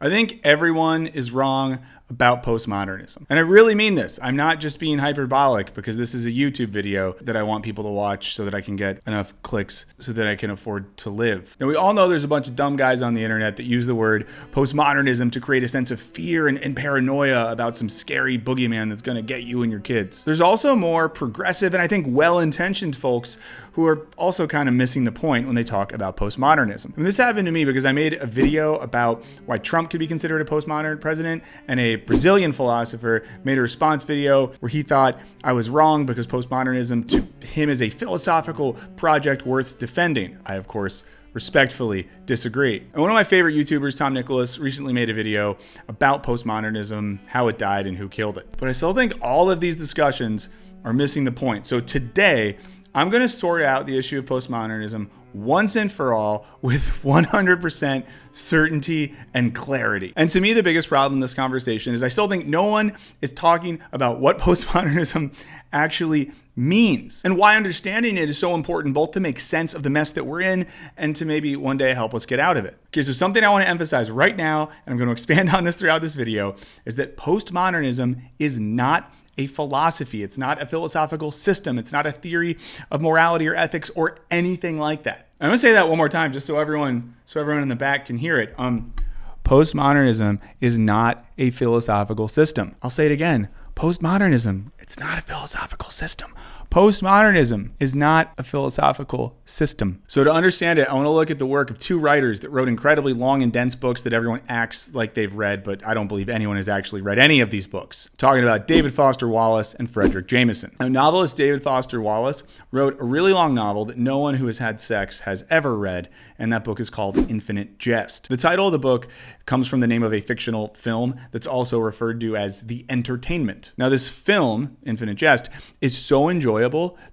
I think everyone is wrong about postmodernism. And I really mean this. I'm not just being hyperbolic because this is a YouTube video that I want people to watch so that I can get enough clicks so that I can afford to live. Now, we all know there's a bunch of dumb guys on the internet that use the word postmodernism to create a sense of fear and paranoia about some scary boogeyman that's going to get you and your kids. There's also more progressive and I think well-intentioned folks who are also kind of missing the point when they talk about postmodernism. And this happened to me because I made a video about why Trump could be considered a postmodern president, and a Brazilian philosopher made a response video where he thought I was wrong because postmodernism to him is a philosophical project worth defending. I, of course, respectfully disagree. And one of my favorite YouTubers, Tom Nicholas, recently made a video about postmodernism, how it died and who killed it. But I still think all of these discussions are missing the point. So today, I'm going to sort out the issue of postmodernism once and for all with 100% certainty and clarity. And to me, the biggest problem in this conversation is I still think no one is talking about what postmodernism actually means and why understanding it is so important, both to make sense of the mess that we're in and to maybe one day help us get out of it. Okay, so something I want to emphasize right now, and I'm going to expand on this throughout this video, is that postmodernism is not a philosophy. It's not a philosophical system. It's not a theory of morality or ethics or anything like that. I'm gonna say that one more time just so everyone in the back can hear it. Postmodernism is not a philosophical system. I'll say it again. Postmodernism, it's not a philosophical system. Postmodernism is not a philosophical system. So to understand it, I want to look at the work of two writers that wrote incredibly long and dense books that everyone acts like they've read, but I don't believe anyone has actually read any of these books. I'm talking about David Foster Wallace and Frederic Jameson. Now, novelist David Foster Wallace wrote a really long novel that no one who has had sex has ever read, and that book is called Infinite Jest. The title of the book comes from the name of a fictional film that's also referred to as The Entertainment. Now, this film, Infinite Jest, is so enjoyable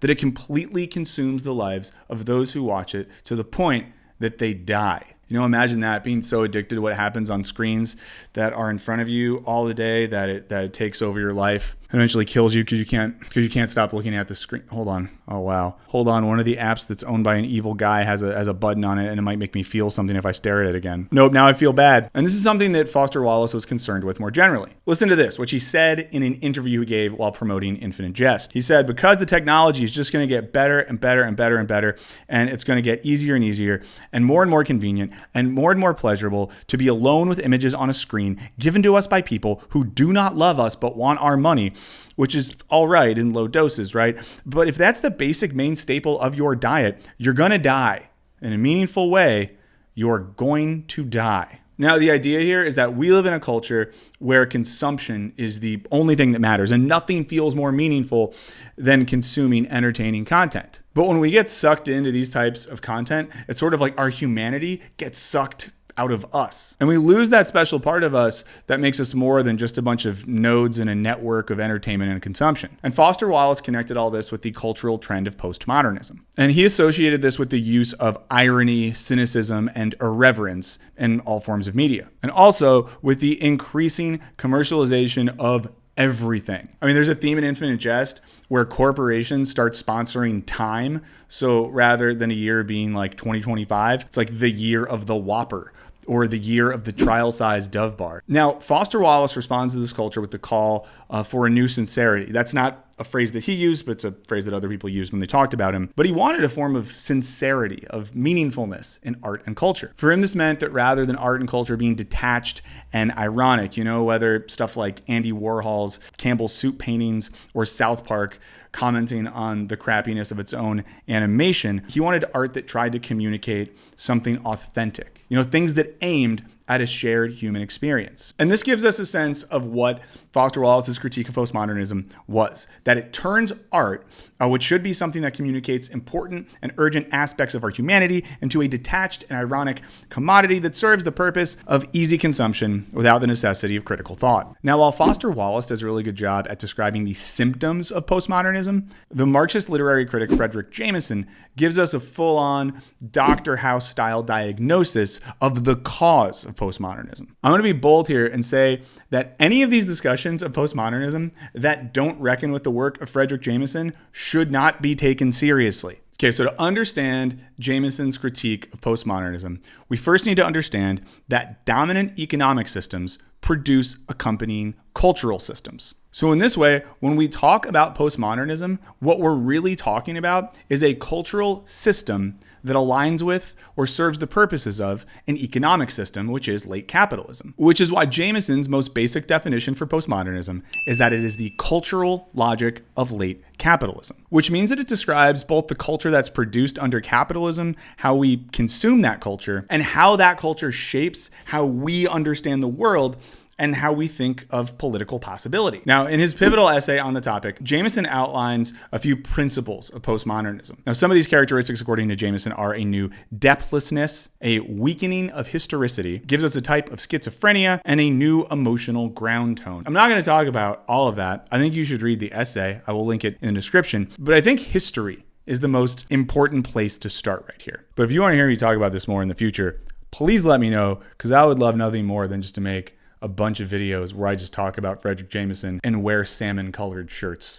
that it completely consumes the lives of those who watch it to the point that they die. You know, imagine that, being so addicted to what happens on screens that are in front of you all the day that it takes over your life. Eventually kills you because you can't stop looking at the screen. Hold on. Oh, wow. Hold on. One of the apps that's owned by an evil guy has a button on it, and it might make me feel something if I stare at it again. Nope, now I feel bad. And this is something that Foster Wallace was concerned with more generally. Listen to this, which he said in an interview he gave while promoting Infinite Jest. He said, because the technology is just going to get better and better and better and better, and it's going to get easier and easier and more convenient and more pleasurable to be alone with images on a screen given to us by people who do not love us but want our money, which is all right in low doses, right? But if that's the basic main staple of your diet, you're going to die. In a meaningful way, you're going to die. Now, the idea here is that we live in a culture where consumption is the only thing that matters, and nothing feels more meaningful than consuming entertaining content. But when we get sucked into these types of content, it's sort of like our humanity gets sucked out of us. And we lose that special part of us that makes us more than just a bunch of nodes in a network of entertainment and consumption. And Foster Wallace connected all this with the cultural trend of postmodernism. And he associated this with the use of irony, cynicism, and irreverence in all forms of media. And also with the increasing commercialization of everything. I mean, there's a theme in Infinite Jest where corporations start sponsoring time. So rather than a year being like 2025, it's like the year of the Whopper or the year of the trial-sized Dove bar. Now, Foster Wallace responds to this culture with the call for a new sincerity. That's not a phrase that he used, but it's a phrase that other people used when they talked about him. But he wanted a form of sincerity, of meaningfulness in art and culture. For him, this meant that rather than art and culture being detached and ironic, whether stuff like Andy Warhol's Campbell soup paintings or South Park commenting on the crappiness of its own animation, he wanted art that tried to communicate something authentic. Things that aimed at a shared human experience. And this gives us a sense of what Foster Wallace's critique of postmodernism was, that it turns art, which should be something that communicates important and urgent aspects of our humanity, into a detached and ironic commodity that serves the purpose of easy consumption without the necessity of critical thought. Now, while Foster Wallace does a really good job at describing the symptoms of postmodernism, the Marxist literary critic Frederic Jameson gives us a full-on Dr. House-style diagnosis of the cause of postmodernism. I'm going to be bold here and say that any of these discussions of postmodernism that don't reckon with the work of Frederic Jameson should not be taken seriously. Okay, so to understand Jameson's critique of postmodernism, we first need to understand that dominant economic systems produce accompanying cultural systems. So in this way, when we talk about postmodernism, what we're really talking about is a cultural system that aligns with or serves the purposes of an economic system, which is late capitalism. Which is why Jameson's most basic definition for postmodernism is that it is the cultural logic of late capitalism, which means that it describes both the culture that's produced under capitalism, how we consume that culture, and how that culture shapes how we understand the world and how we think of political possibility. Now, in his pivotal essay on the topic, Jameson outlines a few principles of postmodernism. Now, some of these characteristics, according to Jameson, are a new depthlessness, a weakening of historicity, gives us a type of schizophrenia, and a new emotional ground tone. I'm not going to talk about all of that. I think you should read the essay. I will link it in the description. But I think history is the most important place to start right here. But if you want to hear me talk about this more in the future, please let me know, because I would love nothing more than just to make a bunch of videos where I just talk about Frederic Jameson and wear salmon-colored shirts.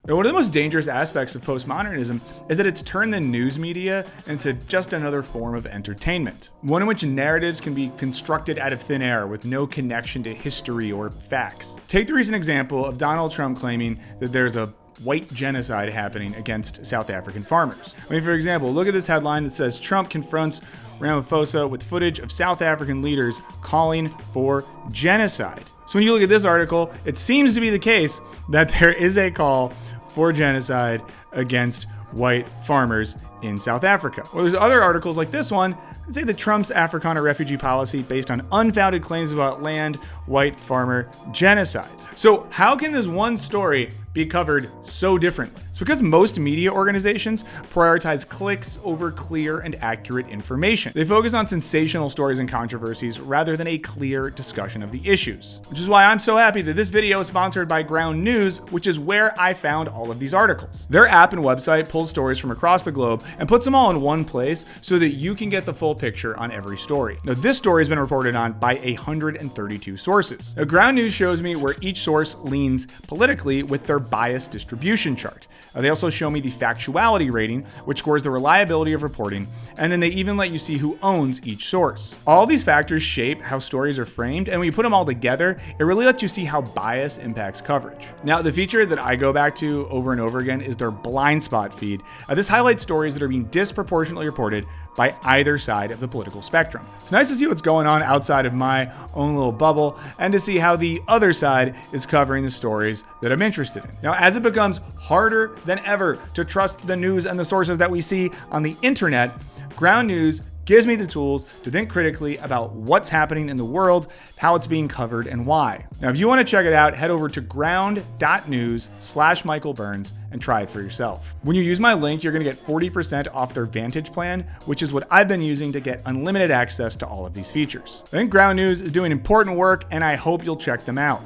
Now, one of the most dangerous aspects of postmodernism is that it's turned the news media into just another form of entertainment, one in which narratives can be constructed out of thin air with no connection to history or facts. Take the recent example of Donald Trump claiming that there's a white genocide happening against South African farmers. I mean, for example, look at this headline that says Trump confronts Ramaphosa with footage of South African leaders calling for genocide. So when you look at this article, it seems to be the case that there is a call for genocide against white farmers in South Africa. Or there's other articles like this one that say that Trump's Afrikaner refugee policy based on unfounded claims about land, white farmer genocide. So how can this one story be covered so differently? It's because most media organizations prioritize clicks over clear and accurate information. They focus on sensational stories and controversies rather than a clear discussion of the issues. Which is why I'm so happy that this video is sponsored by Ground News, which is where I found all of these articles. Their app and website pulls stories from across the globe and puts them all in one place so that you can get the full picture on every story. Now, this story has been reported on by 132 sources. Now, Ground News shows me where each source leans politically with their bias distribution chart. They also show me the factuality rating, which scores the reliability of reporting, and then they even let you see who owns each source. All these factors shape how stories are framed, and when you put them all together, it really lets you see how bias impacts coverage. Now, the feature that I go back to over and over again is their blind spot feed. This highlights stories that are being disproportionately reported by either side of the political spectrum. It's nice to see what's going on outside of my own little bubble and to see how the other side is covering the stories that I'm interested in. Now, as it becomes harder than ever to trust the news and the sources that we see on the internet, Ground News gives me the tools to think critically about what's happening in the world, how it's being covered, and why. Now, if you want to check it out, head over to ground.news/Michael Burns and try it for yourself. When you use my link, you're going to get 40% off their Vantage plan, which is what I've been using to get unlimited access to all of these features. I think Ground News is doing important work, and I hope you'll check them out.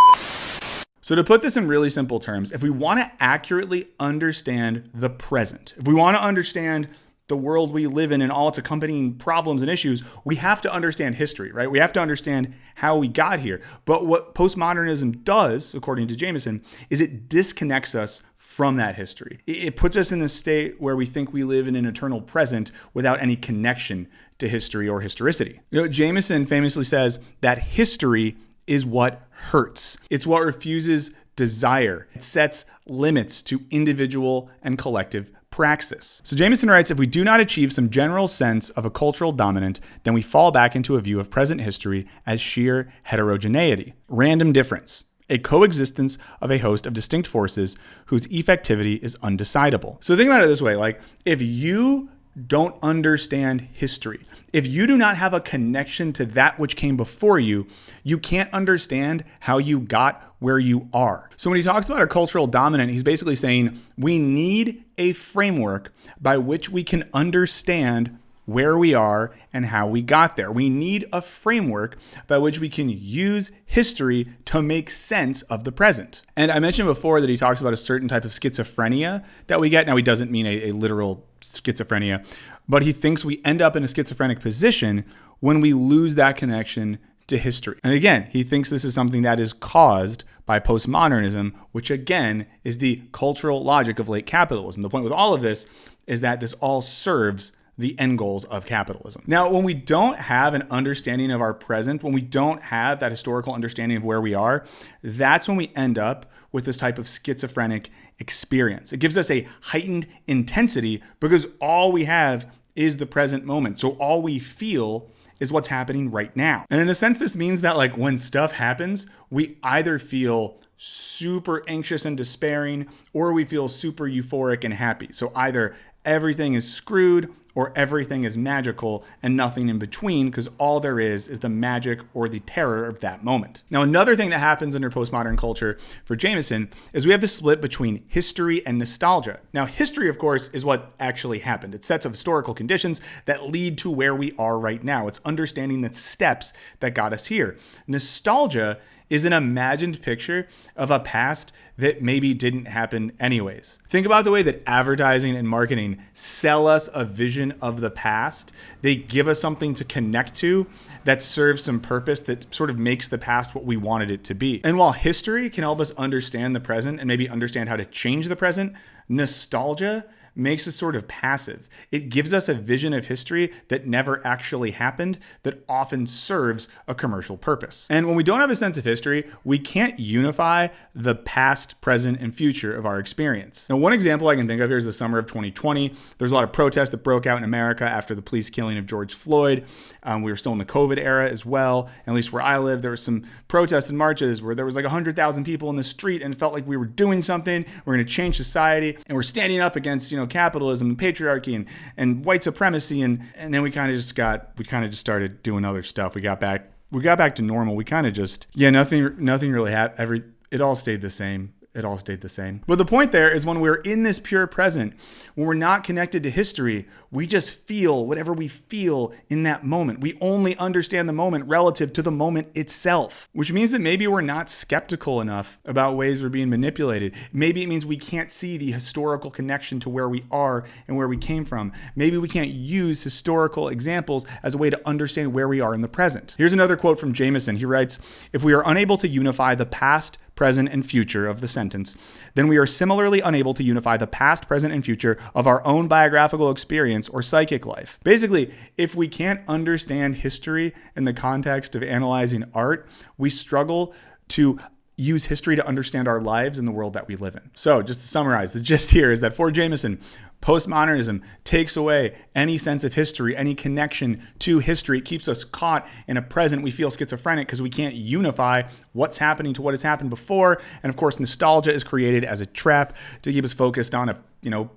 So to put this in really simple terms, if we want to accurately understand the present, if we want to understand the world we live in and all its accompanying problems and issues, we have to understand history, right? We have to understand how we got here. But what postmodernism does, according to Jameson, is it disconnects us from that history. It puts us in the state where we think we live in an eternal present without any connection to history or historicity. You know, Jameson famously says that history is what hurts. It's what refuses desire. It sets limits to individual and collective praxis. So Jameson writes, if we do not achieve some general sense of a cultural dominant, then we fall back into a view of present history as sheer heterogeneity, random difference, a coexistence of a host of distinct forces whose effectivity is undecidable. So think about it this way, like if you don't understand history, if you do not have a connection to that which came before you, you can't understand how you got where you are. So when he talks about a cultural dominant, he's basically saying we need a framework by which we can understand where we are and how we got there. We need a framework by which we can use history to make sense of the present. And I mentioned before that he talks about a certain type of schizophrenia that we get. Now, he doesn't mean a literal schizophrenia, but he thinks we end up in a schizophrenic position when we lose that connection to history. And again, he thinks this is something that is caused by postmodernism, which again is the cultural logic of late capitalism. The point with all of this is that this all serves the end goals of capitalism. Now, when we don't have an understanding of our present, when we don't have that historical understanding of where we are, that's when we end up with this type of schizophrenic experience. It gives us a heightened intensity because all we have is the present moment. So all we feel is what's happening right now. And in a sense, this means that like when stuff happens, we either feel super anxious and despairing, or we feel super euphoric and happy. So either everything is screwed or everything is magical and nothing in between, because all there is the magic or the terror of that moment. Now, another thing that happens under postmodern culture for Jameson is we have the split between history and nostalgia. Now, history, of course, is what actually happened. It's sets of historical conditions that lead to where we are right now. It's understanding the steps that got us here. Nostalgia is an imagined picture of a past that maybe didn't happen anyways. Think about the way that advertising and marketing sell us a vision of the past. They give us something to connect to that serves some purpose that sort of makes the past what we wanted it to be. And while history can help us understand the present and maybe understand how to change the present, nostalgia makes us sort of passive. It gives us a vision of history that never actually happened that often serves a commercial purpose. And when we don't have a sense of history, we can't unify the past, present, and future of our experience. Now, one example I can think of here is the summer of 2020. There's a lot of protests that broke out in America after the police killing of George Floyd. We were still in the COVID era as well. At least where I live, there were some protests and marches where there was like 100,000 people in the street and it felt like we were doing something. We're going to change society and we're standing up against, capitalism and patriarchy and white supremacy. And then we kind of just started doing other stuff. We got back to normal. We kind of just, nothing really happened. It all stayed the same. But the point there is when we're in this pure present, when we're not connected to history, we just feel whatever we feel in that moment. We only understand the moment relative to the moment itself, which means that maybe we're not skeptical enough about ways we're being manipulated. Maybe it means we can't see the historical connection to where we are and where we came from. Maybe we can't use historical examples as a way to understand where we are in the present. Here's another quote from Jameson. He writes, "If we are unable to unify the past, present, and future of the sentence, then we are similarly unable to unify the past, present, and future of our own biographical experience or psychic life." Basically, if we can't understand history in the context of analyzing art, we struggle to use history to understand our lives and the world that we live in. So just to summarize, the gist here is that for Jameson, postmodernism takes away any sense of history, any connection to history. It keeps us caught in a present. We feel schizophrenic because we can't unify what's happening to what has happened before. And of course, nostalgia is created as a trap to keep us focused on a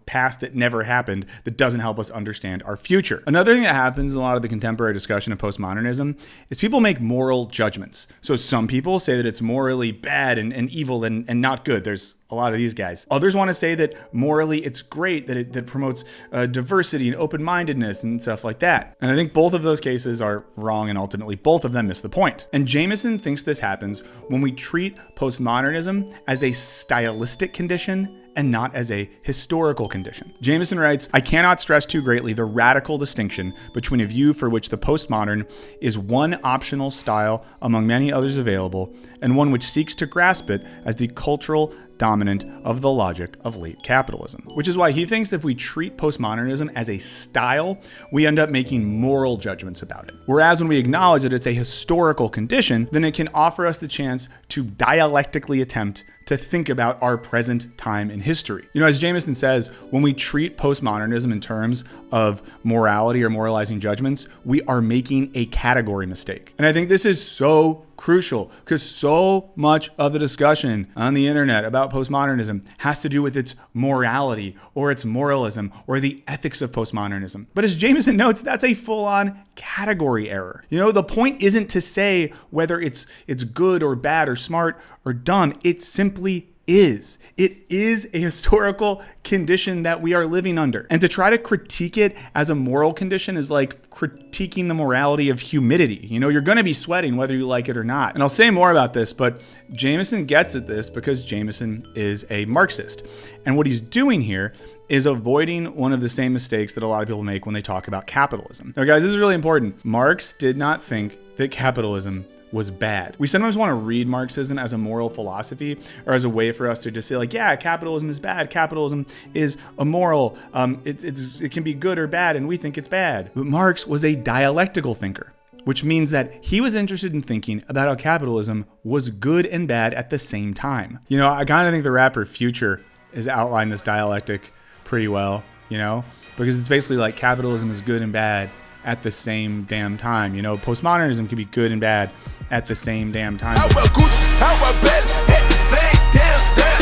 past that never happened that doesn't help us understand our future. Another thing that happens in a lot of the contemporary discussion of postmodernism is people make moral judgments. So some people say that it's morally bad and evil and not good. There's a lot of these guys. Others want to say that morally it's great, that it promotes diversity and open-mindedness and stuff like that. And I think both of those cases are wrong, and ultimately both of them miss the point. And Jameson thinks this happens when we treat postmodernism as a stylistic condition and not as a historical condition. Jameson writes, "I cannot stress too greatly the radical distinction between a view for which the postmodern is one optional style among many others available, and one which seeks to grasp it as the cultural dominant of the logic of late capitalism." Which is why he thinks if we treat postmodernism as a style, we end up making moral judgments about it. Whereas when we acknowledge that it's a historical condition, then it can offer us the chance to dialectically attempt to think about our present time in history. As Jameson says, when we treat postmodernism in terms of morality or moralizing judgments, we are making a category mistake. And I think this is so crucial because so much of the discussion on the internet about postmodernism has to do with its morality or its moralism or the ethics of postmodernism. But as Jameson notes, that's a full-on category error. The point isn't to say whether it's good or bad or smart or dumb. It simply is. It is a historical condition that we are living under. And to try to critique it as a moral condition is like critiquing the morality of humidity. You're going to be sweating whether you like it or not. And I'll say more about this, but Jameson gets at this because Jameson is a Marxist. And what he's doing here is avoiding one of the same mistakes that a lot of people make when they talk about capitalism. Now, guys, this is really important. Marx did not think that capitalism was bad. We sometimes want to read Marxism as a moral philosophy or as a way for us to just say like, yeah, capitalism is bad. Capitalism is immoral. It can be good or bad, and we think it's bad. But Marx was a dialectical thinker, which means that he was interested in thinking about how capitalism was good and bad at the same time. You know, I kind of think the rapper Future has outlined this dialectic pretty well, you know, because it's basically like capitalism is good and bad at the same damn time. You know, postmodernism can be good and bad at the same damn time.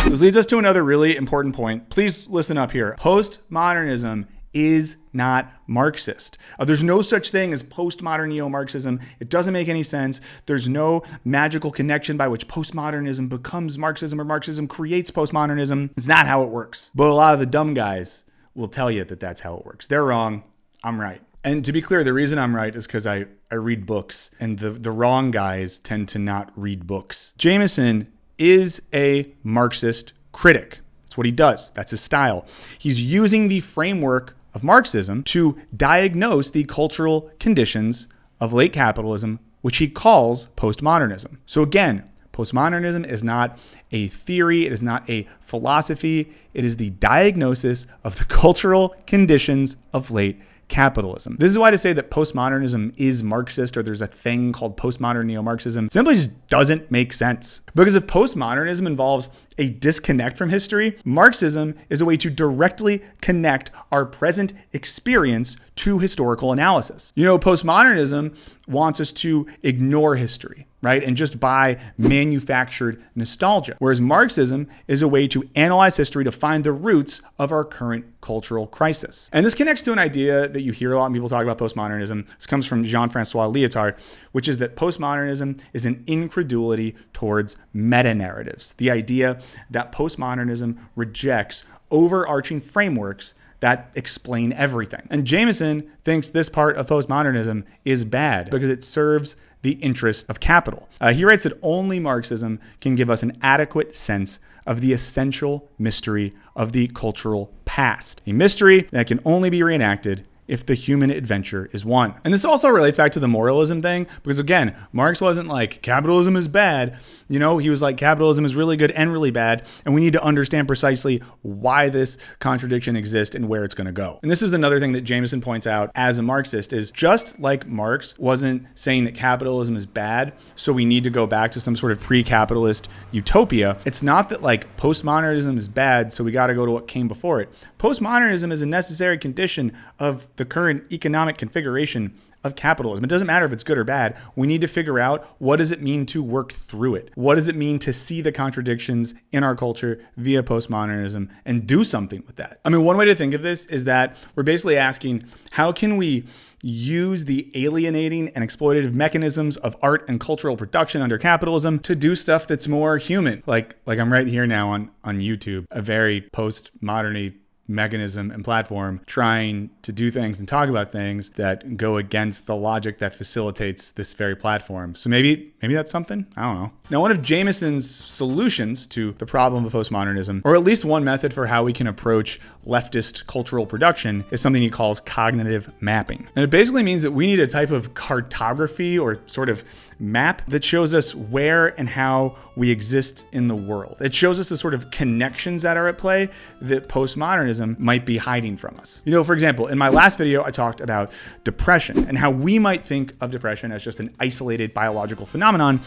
This leads us to another really important point. Please listen up here. Postmodernism is not Marxist. There's no such thing as postmodern neo-Marxism. It doesn't make any sense. There's no magical connection by which postmodernism becomes Marxism or Marxism creates postmodernism. It's not how it works. But a lot of the dumb guys will tell you that that's how it works. They're wrong. I'm right. And to be clear, the reason I'm right is because I read books, and the wrong guys tend to not read books. Jameson is a Marxist critic. That's what he does. That's his style. He's using the framework of Marxism to diagnose the cultural conditions of late capitalism, which he calls postmodernism. So again, postmodernism is not a theory. It is not a philosophy. It is the diagnosis of the cultural conditions of late capitalism. This is why to say that postmodernism is Marxist or there's a thing called postmodern neo-Marxism simply just doesn't make sense. Because if postmodernism involves a disconnect from history, Marxism is a way to directly connect our present experience to historical analysis. You know, postmodernism wants us to ignore history, right? And just buy manufactured nostalgia. Whereas Marxism is a way to analyze history to find the roots of our current cultural crisis. And this connects to an idea that you hear a lot of people talk about postmodernism. This comes from Jean-Francois Lyotard, which is that postmodernism is an incredulity towards meta-narratives. The idea that postmodernism rejects overarching frameworks that explain everything. And Jameson thinks this part of postmodernism is bad because it serves the interest of capital. He writes that only Marxism can give us an adequate sense of the essential mystery of the cultural past, a mystery that can only be reenacted if the human adventure is one. And this also relates back to the moralism thing, because again, Marx wasn't like capitalism is bad. You know, he was like capitalism is really good and really bad, and we need to understand precisely why this contradiction exists and where it's going to go. And this is another thing that Jameson points out as a Marxist is just like Marx wasn't saying that capitalism is bad, so we need to go back to some sort of pre-capitalist utopia. It's not that like postmodernism is bad, so we got to go to what came before it. Postmodernism is a necessary condition of the current economic configuration of capitalism. It doesn't matter if it's good or bad. We need to figure out what does it mean to work through it? What does it mean to see the contradictions in our culture via postmodernism and do something with that? I mean, one way to think of this is that we're basically asking, how can we use the alienating and exploitative mechanisms of art and cultural production under capitalism to do stuff that's more human? Like I'm right here now on YouTube, a very post-modern mechanism and platform trying to do things and talk about things that go against the logic that facilitates this very platform. So maybe that's something? I don't know. Now, one of Jameson's solutions to the problem of postmodernism, or at least one method for how we can approach leftist cultural production, is something he calls cognitive mapping. And it basically means that we need a type of cartography or sort of map that shows us where and how we exist in the world. It shows us the sort of connections that are at play that postmodernism might be hiding from us. You know, for example, in my last video, I talked about depression and how we might think of depression as just an isolated biological phenomenon.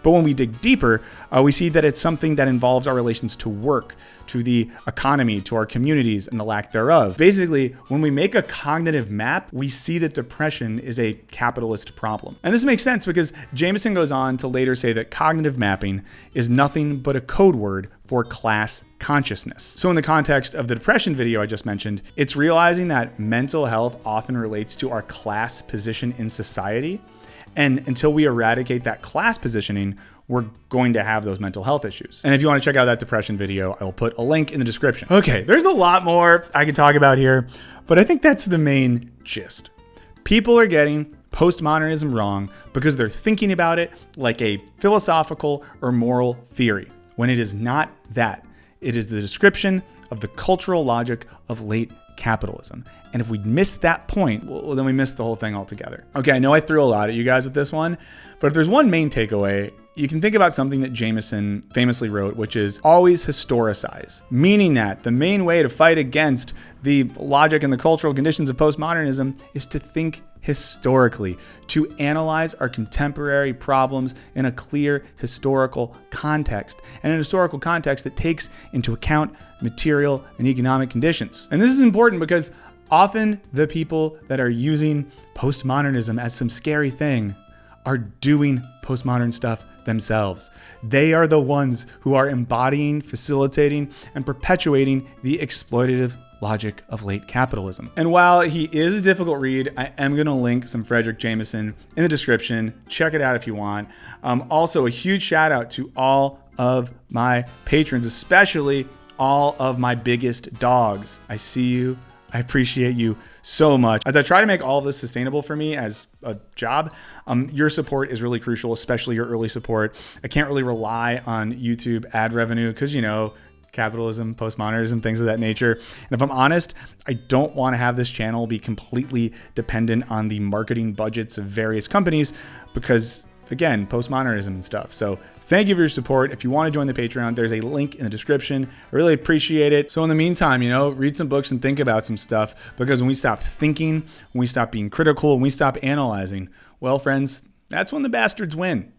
But when we dig deeper, we see that it's something that involves our relations to work, to the economy, to our communities, and the lack thereof. Basically, when we make a cognitive map, we see that depression is a capitalist problem. And this makes sense because Jameson goes on to later say that cognitive mapping is nothing but a code word for class consciousness. So in the context of the depression video I just mentioned, it's realizing that mental health often relates to our class position in society. And until we eradicate that class positioning, we're going to have those mental health issues. And if you want to check out that depression video, I will put a link in the description. Okay, there's a lot more I could talk about here, but I think that's the main gist. People are getting postmodernism wrong because they're thinking about it like a philosophical or moral theory, when it is not that. It is the description of the cultural logic of late capitalism. And if we miss that point, well, then we miss the whole thing altogether. Okay, I know I threw a lot at you guys with this one, but if there's one main takeaway, you can think about something that Jameson famously wrote, which is always historicize, meaning that the main way to fight against the logic and the cultural conditions of postmodernism is to think historically, to analyze our contemporary problems in a clear historical context, and an historical context that takes into account material and economic conditions. And this is important because often the people that are using postmodernism as some scary thing are doing postmodern stuff themselves. They are the ones who are embodying, facilitating, and perpetuating the exploitative logic of late capitalism. And while he is a difficult read, I am going to link some Frederic Jameson in the description. Check it out if you want. Also, a huge shout out to all of my patrons, especially all of my biggest dogs. I see you. I appreciate you so much. As I try to make all of this sustainable for me as a job, your support is really crucial, especially your early support. I can't really rely on YouTube ad revenue because, you know, capitalism, postmodernism, things of that nature. And if I'm honest, I don't want to have this channel be completely dependent on the marketing budgets of various companies because, again, postmodernism and stuff. So thank you for your support. If you want to join the Patreon, there's a link in the description. I really appreciate it. So in the meantime, you know, read some books and think about some stuff, because when we stop thinking, when we stop being critical, when we stop analyzing, well, friends, that's when the bastards win.